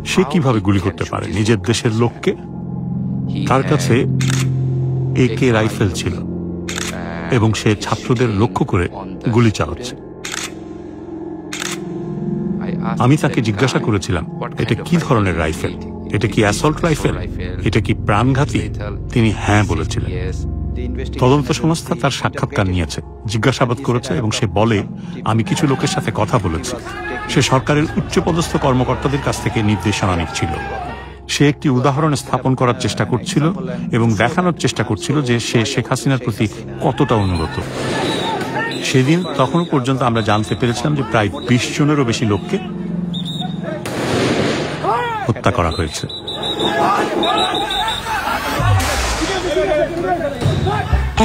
সে কিভাবে গুলি করতে পারে নিজের দেশের লোককে? তার কাছে AK রাইফেল ছিল এবং সে ছাত্রদের লক্ষ্য করে গুলি চালাচ্ছে। আমি তাকে জিজ্ঞাসা করেছিলাম, এটা কি ধরনের রাইফেল? এটা কি অ্যাসল্ট রাইফেল? এটা কি প্রাণঘাতী? তিনি হ্যাঁ বলেছিলেন। তদন্ত সংস্থা তার সাক্ষাৎকার নিয়েছে, জিজ্ঞাসাবাদ করেছে এবং সে বলে, আমি কিছু লোকের সাথে কথা বলেছি। সে সরকারের উচ্চপদস্থ কর্মকর্তাদের কাছ থেকে নির্দেশনা নিচ্ছিল। সে একটি উদাহরণ স্থাপন করার চেষ্টা করছিল এবং দেখানোর চেষ্টা করছিল যে সে শেখ হাসিনার প্রতি কতটা অনুগত। সেদিন তখন পর্যন্ত আমরা জানতে পেরেছিলাম যে প্রায় 20 জনেরও বেশি লোককে হত্যা করা হয়েছে।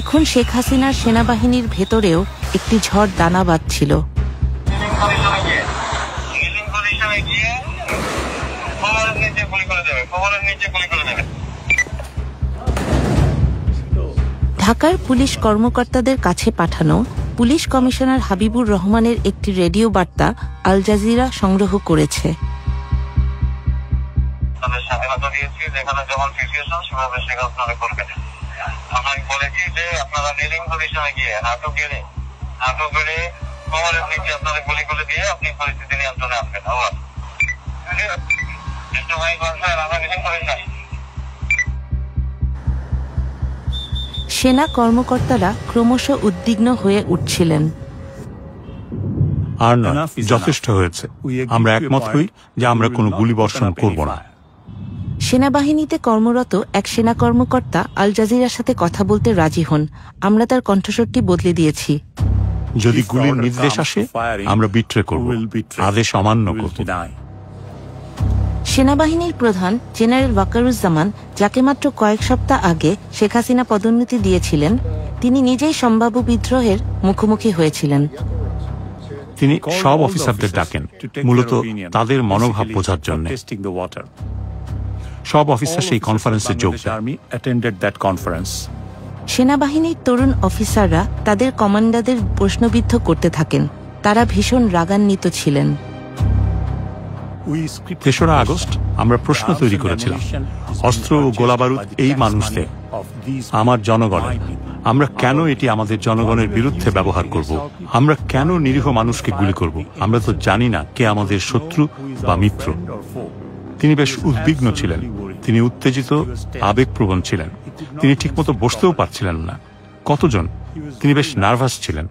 এখন শেখ হাসিনার সেনাবাহিনীর ভেতরেও একটি ঝড় দানা বাঁধছিল। ঢাকার পুলিশ কর্মকর্তাদের কাছে পাঠানো পুলিশ কমিশনার হাবিবুর রহমানের একটি রেডিও বার্তা আল জাজিরা সংগ্রহ করেছে। সেনা কর্মকর্তারা ক্রমশ উদ্বিগ্ন হয়ে উঠছিলেন। আর না, যথেষ্ট হয়েছে। আমরা একমত হই যে আমরা কোনো গুলিবর্ষণ করব না। সেনাবাহিনীতে কর্মরত এক সেনা কর্মকর্তা আল জাজিরার সাথে কথা বলতে রাজি হন। আমরা তার কণ্ঠস্বরটি বদলে দিয়েছি। যদি গুলির নির্দেশ আসে আমরা বিট্রে করব, আদেশ অমান্য করব। সেনাবাহিনীর প্রধান জেনারেল ওয়াকারুজ্জামান, যাকে মাত্র কয়েক সপ্তাহ আগে শেখ হাসিনা পদোন্নতি দিয়েছিলেন, তিনি নিজেই সম্ভাব্য বিদ্রোহের মুখোমুখি হয়েছিলেন। তিনি সব অফিসারদের ডাকেন মূলত তাদের মনোভাব বোঝার জন্য। সব অফিসার সেই কনফারেন্সে যোগ দেন। সেনাবাহিনীর তরুণ অফিসাররা তাদের কমান্ডারদের প্রশ্নবিদ্ধ করতে থাকেন। তারা ভীষণ রাগান্বিত ছিলেন। 3রা আগস্ট আমরা প্রশ্ন তৈরি করেছিলাম, অস্ত্র ও গোলাবারুদ এই মানুষদের, আমার জনগণের, আমরা কেন এটি আমাদের জনগণের বিরুদ্ধে ব্যবহার করব? আমরা কেন নিরীহ মানুষকে গুলি করব? আমরা তো জানি না কে আমাদের শত্রু বা মিত্র। তিনি বেশ উদ্বিগ্ন ছিলেন, তিনি উত্তেজিত, আবেগপ্রবণ ছিলেন, তিনি ঠিকমতো বসতেও পারছিলেন না। কতজন? তিনি বেশ নার্ভাস ছিলেন।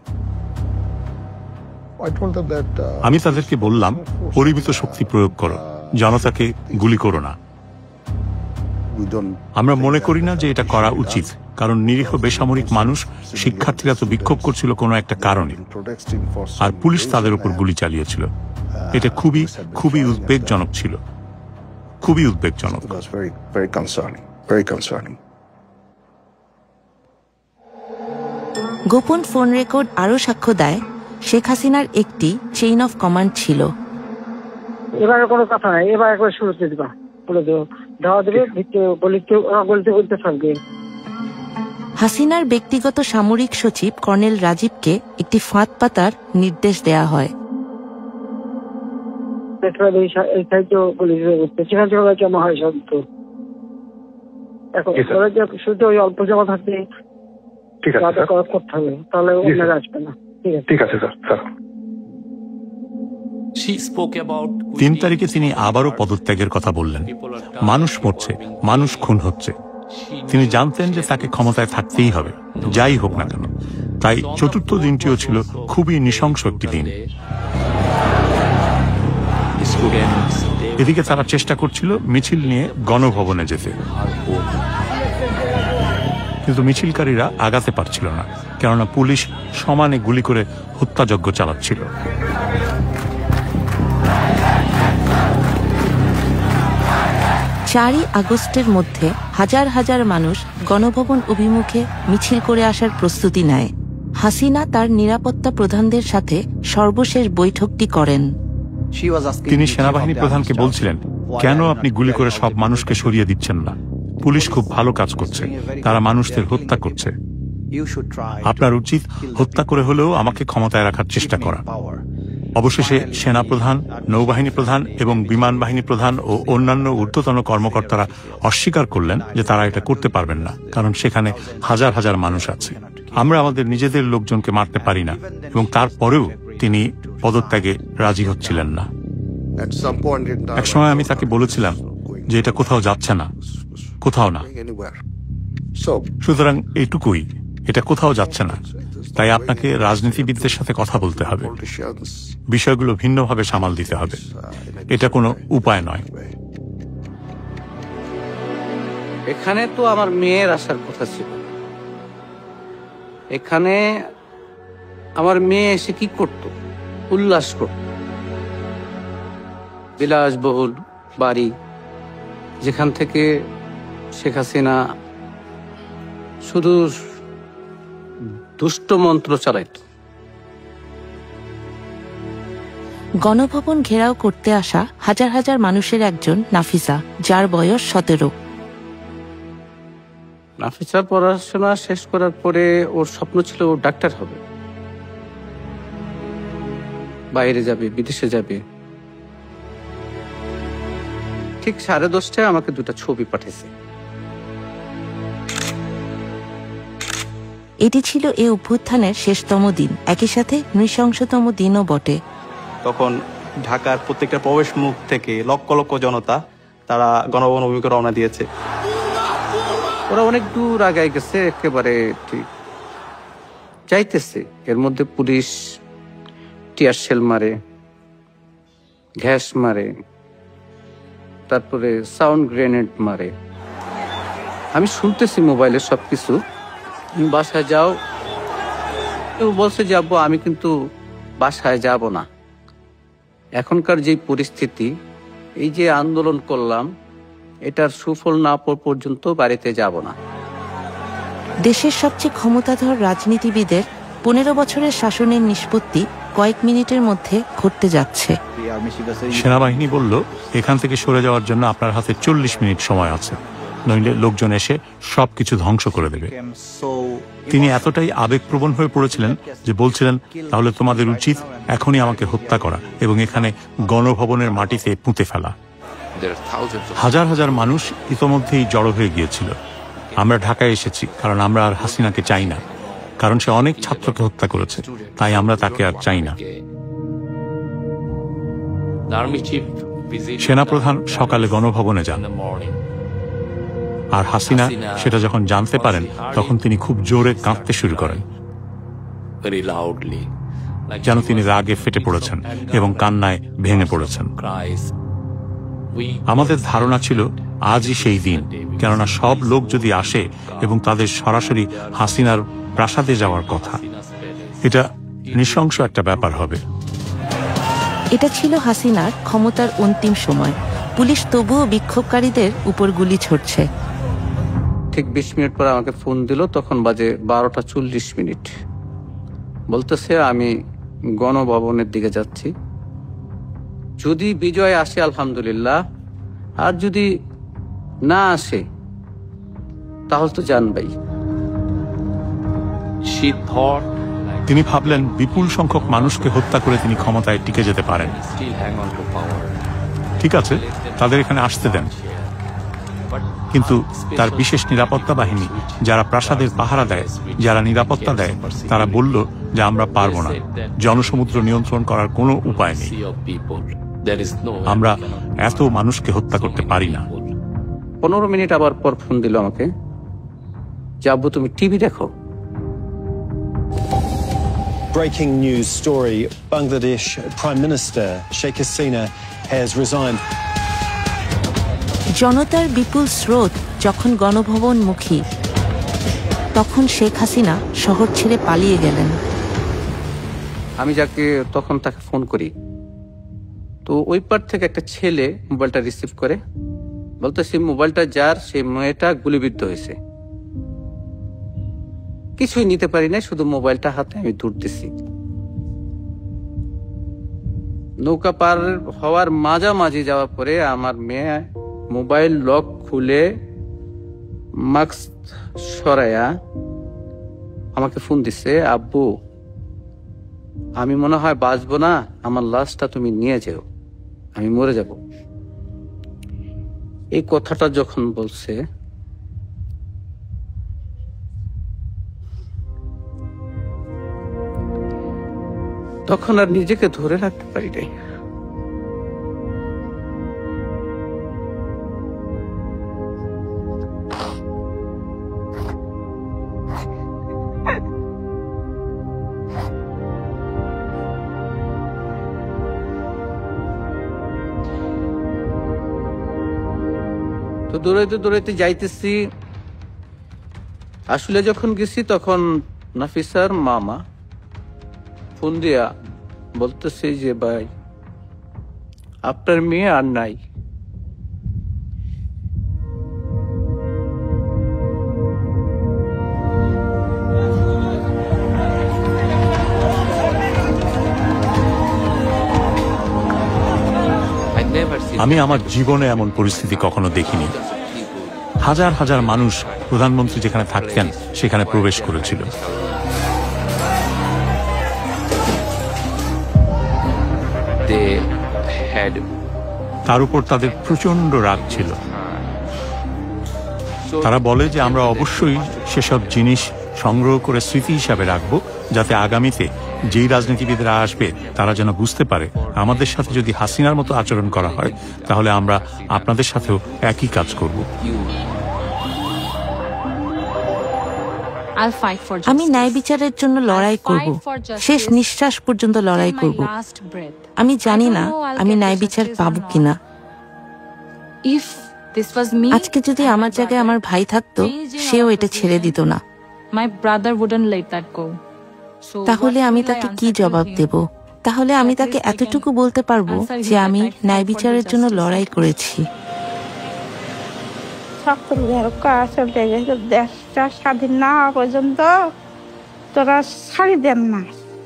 আমি তাদেরকে বললাম, পরিমিত শক্তি প্রয়োগ করো, জনতাকে গুলি করো না। আমরা মনে করি না যে এটা করা উচিত, কারণ নিরীহ বেসামরিক মানুষ, শিক্ষার্থীরা তো বিক্ষোভ করছিল কোনো একটা কারণে, আর পুলিশ তাদের উপর গুলি চালিয়েছিল। এটা খুবই খুবই উদ্বেগজনক ছিল, খুবই উদ্বেগজনক। গোপন ফোন রেকর্ড আরও সাক্ষ্য দেয়, শেখ হাসিনার একটি চেইন অফ কমান্ড ছিল। এবারে কোনো কথা নাই, এবার একবার শুরুতে দিবা, বলে দেবো ধাওয়া দেবে, বলতে বলতে থাকবে। হাসিনার ব্যক্তিগত সামরিক সচিব কর্নেল রাজীবকে একটি ফাঁদ পাতার নির্দেশ দেয়া হয়। জমা হয় শব্দ, এখন শুধু ওই অল্প জমা থাকতে করতে হবে, তাহলে ওনারা আসবে না। ঠিক আছে স্যার। 3 তারিখে তিনি আবারও পদত্যাগের কথা বললেন। মানুষ মরছে, মানুষ খুন হচ্ছে। তিনি জানতেন যে তাকে ক্ষমতায় থাকতেই হবে, যাই হোক না কেন। তাই 4র্থ দিনটিও ছিল খুবই নৃশংস একটি দিন। এদিকে তারা চেষ্টা করছিল মিছিল নিয়ে গণভবনে যেতে, কিন্তু মিছিলকারীরা আগাতে পারছিল না, কেননা পুলিশ সমানে গুলি করে হত্যাযজ্ঞ চালাচ্ছিল। 4ই আগস্টের মধ্যে হাজার হাজার মানুষ গণভবন অভিমুখে মিছিল করে আসার প্রস্তুতি নেয়। হাসিনা তার নিরাপত্তা প্রধানদের সাথে সর্বশেষ বৈঠকটি করেন। তিনি সেনাবাহিনী প্রধানকে বলছিলেন, কেন আপনি গুলি করে সব মানুষকে সরিয়ে দিচ্ছেন না? পুলিশ খুব ভালো কাজ করছে, তারা মানুষদের হত্যা করছে। আপনার উচিত হত্যা করে হলেও আমাকে ক্ষমতায় রাখার চেষ্টা করা। অবশেষে সেনাপ্রধান, নৌবাহিনী প্রধান এবং বিমান বাহিনী প্রধান ও অন্যান্য ঊর্ধ্বতন কর্মকর্তারা অস্বীকার করলেন যে তারা এটা করতে পারবেন না, কারণ সেখানে হাজার হাজার মানুষ আছে। আমরা আমাদের নিজেদের লোকজনকে মারতে পারি না, এবং তারপরেও তিনি পদত্যাগে রাজি হচ্ছিলেন না। একসময় আমি তাকে বলেছিলাম যে এটা কোথাও যাচ্ছে না, কোথাও না। সুতরাং এইটুকুই, এটা কোথাও যাচ্ছে না। তাই আপনাকে রাজনীতিবিদদের সাথে কথা বলতে হবে, বিষয়গুলো ভিন্নভাবে সামাল দিতে হবে। এটা কোনো উপায় নয়। এখানে তো আমার মেয়ের আসার কথা ছিল। এখানে আমার মেয়ে এসে কি করত? উল্লাস করত। বিলাসবহুল বাড়ি, যেখান থেকে শেখ হাসিনা শুধু দুষ্ট মন্ত্র চালাইত। গণভবন ঘেরাও করতে আসা হাজার হাজার মানুষের একজন নাফিসা, যার বয়স 17। নাফিসা পড়াশোনা শেষ করার পরে ওর স্বপ্ন ছিল ও ডাক্তার হবে, বাইরে যাবে, বিদেশে যাবে। ঠিক 10:30টায় আমাকে 2টা ছবি পাঠিয়েছে। এটি ছিল এই অভ্যুত্থানের শেষতম দিন, একই সাথে নৃশংসতম দিনও বটে। তখন ঢাকার প্রত্যেকটা প্রবেশ মুখ থেকে লক্ষ লক্ষ জনতা তারা গণভবন অভিমুখে রওনা দিয়েছে। ওরা অনেক দূর আগায় গেছে, একেবারে ঠিক যাইতেছে। এর মধ্যে পুলিশ টিয়ার শেল মারে, গ্যাস মারে, তারপরে সাউন্ড গ্রেনেড মারে। আমি শুনতেছি মোবাইলে সবকিছু। বাসায় যাও, কেউ বলছে যাবো, আমি কিন্তু বাসায় যাব না। এখনকার যে পরিস্থিতি, এই যে আন্দোলন করলাম, এটার সুফল না পাওয়া পর্যন্ত বাড়িতে যাব না। দেশের সবচেয়ে ক্ষমতাধর রাজনীতিবিদের 15 বছরের শাসনের নিষ্পত্তি কয়েক মিনিটের মধ্যে ঘটতে যাচ্ছে। সেনাবাহিনী বলল, এখান থেকে সরে যাওয়ার জন্য আপনার হাতে 40 মিনিট সময় আছে, নইলে লোকজন এসে সবকিছু ধ্বংস করে দেবে। তিনি এতটাই আবেগপ্রবণ হয়ে পড়েছিলেন যে বলছিলেন, তাহলে তোমাদের উচিত এখনই আমাকে হত্যা করা এবং এখানে গণভবনের মাটিতে পুঁতে ফেলা। হাজার হাজার মানুষ ইতোমধ্যেই জড়ো হয়ে গিয়েছিল। আমরা ঢাকায় এসেছি কারণ আমরা আর হাসিনাকে চাই না, কারণ সে অনেক ছাত্রকে হত্যা করেছে, তাই আমরা তাকে আর চাই না। সেনাপ্রধান সকালে গণভবনে যান, আর হাসিনা সেটা যখন জানতে পারেন তখন তিনি খুব জোরে কাঁদতে শুরু করেন, যেন তিনি রাগে ফেটে পড়েছেন এবং কান্নায় ভেঙে পড়েছেন। আমাদের ধারণা ছিল আজই সেই দিন, কেননা সব লোক যদি আসে এবং তাদের সরাসরি হাসিনার প্রাসাদে যাওয়ার কথা, এটা নৃশংস একটা ব্যাপার হবে। এটা ছিল হাসিনার ক্ষমতার অন্তিম সময়। পুলিশ তবুও বিক্ষোভকারীদের উপর গুলি ছুড়ছে। ঠিক 20 মিনিট পর আমাকে ফোন দিল, তখন বাজে 12:40। বলতেছে, আমি গণভবনের দিকে যাচ্ছি, যদি বিজয় আসে আলহামদুলিল্লাহ, আর যদি না আসে তাহলে তো জানবাই। তিনি ভাবলেন বিপুল সংখ্যক মানুষকে হত্যা করে তিনি ক্ষমতায় টিকে যেতে পারেন। ঠিক আছে, তাদের এখানে আসতে দেন, কিন্তু তার বিশেষ নিরাপত্তা বাহিনী যারা প্রাসাদের পাহারা দেয়, যারা নিরাপত্তা দেয়, তারা বলল যে আমরা পারবো না, জনসমুদ্র নিয়ন্ত্রণ করার কোনো উপায় নেই, আমরা এত মানুষকে হত্যা করতে পারি না। 15 মিনিট আবার পর ফোন দিল আমাকে, যাবো তুমি টিভি দেখো। Breaking news story, Bangladesh Prime Minister Sheikh Hasina has resigned. জনতার বিপুল স্রোত যখন গণভবনমুখী, তখন শেখ হাসিনা শহর ছেড়ে পালিয়ে গেলেন। আমি যাকে তখন তাকে ফোন করি, তো ওই পার থেকে একটা ছেলে মোবাইলটা রিসিভ করে বলতেছে, মোবাইলটা যার, সেই মেয়েটা গুলিবিদ্ধ হয়েছে। কিছুই নিতে পারি না, শুধু মোবাইলটা হাতে আমি দৌড়তেছি। নৌকা পার হওয়ার মাঝামাঝি যাওয়ার পরে আমার মেয়ে মোবাইল লক খুলে মাস্ক সরাইয়া আমাকে ফোন দিছে, আব্বু আমি মনে হয় বাঁচবো না, আমার লাশটা তুমি নিয়ে যেও, আমি মরে যাব। এই কথাটা যখন বলছে তখন আর নিজেকে ধরে রাখতে পারি নাই। তো দৌড়াইতে দৌড়াইতে যাইতেছি, আসলে যখন গেছি তখন নাফিসার মামা ফোন দিয়া বলতেছে যে ভাই আপনার মেয়ে আর নাই। আমি আমার জীবনে এমন পরিস্থিতি কখনো দেখিনি। হাজার হাজার মানুষ প্রধানমন্ত্রী যেখানে থাকতেন সেখানে প্রবেশ করেছিল। তার উপর তাদের প্রচন্ড রাগ ছিল। তারা বলে যে আমরা অবশ্যই সেসব জিনিস সংগ্রহ করে স্মৃতি হিসাবে রাখবো, যাতে আগামীতে যেই রাজনীতিবিদরা আসবে তারা যেন বুঝতে পারে আমাদের সাথে যদি হাসিনার মতো আচরণ করা হয় তাহলে আমরা আপনাদের সাথেও একই কাজ করব। আমি ন্যায় বিচারের জন্য লড়াই করব, শেষ নিঃশ্বাস পর্যন্ত লড়াই করব। আমি জানি না আমি ন্যায় বিচার পাবো কিনা। আজকে যদি আমার জায়গায় আমার ভাই থাকতো, সেও এটা ছেড়ে দিত না। তাহলে আমি তাকে কি জবাব দেব? তাহলে আমি তাকে এতটুকু বলতে পারবো যে আমি ন্যায় বিচারের জন্য লড়াই করেছি। দেশটা স্বাধীন না হওয়া পর্যন্ত তোরা ছাড়ি দেন না,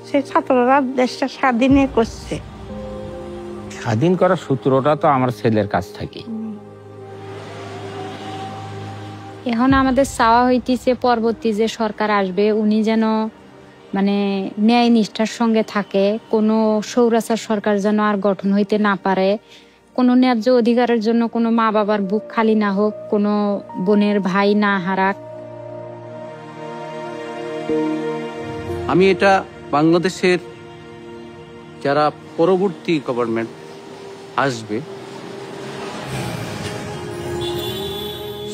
সেই ছাত্ররা দেশটা স্বাধীনই করছে। স্বাধীন করার সূত্রটা তো আমার ছেলের কাছ থেকে। এখন আমাদের চাওয়া হইতেছে পরবর্তী যে সরকার আসবে উনি যেন মানে ন্যায় নিষ্ঠার সঙ্গে থাকে, কোনো স্বৈরাচার সরকার যেন আর গঠন হইতে না পারে, কোনো ন্যায্য অধিকারের জন্য কোনো মা বাবার বুক খালি না হোক, কোনো বোনের ভাই না হারাক। আমি এটা বাংলাদেশের যারা পরবর্তী গভর্নমেন্ট আসবে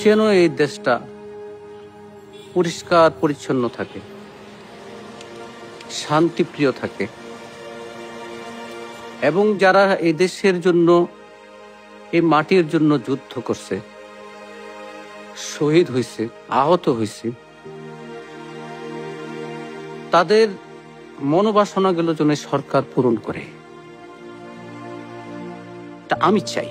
যেন এই দেশটা পরিষ্কার পরিচ্ছন্ন থাকে, শান্তিপ্রিয় থাকে, এবং যারা এই দেশের জন্য এই মাটির জন্য যুদ্ধ করছে, শহীদ হয়েছে, আহত হয়েছে, তাদের মনোবাসনাগুলো যেন সরকার পূরণ করে, তা আমি চাই।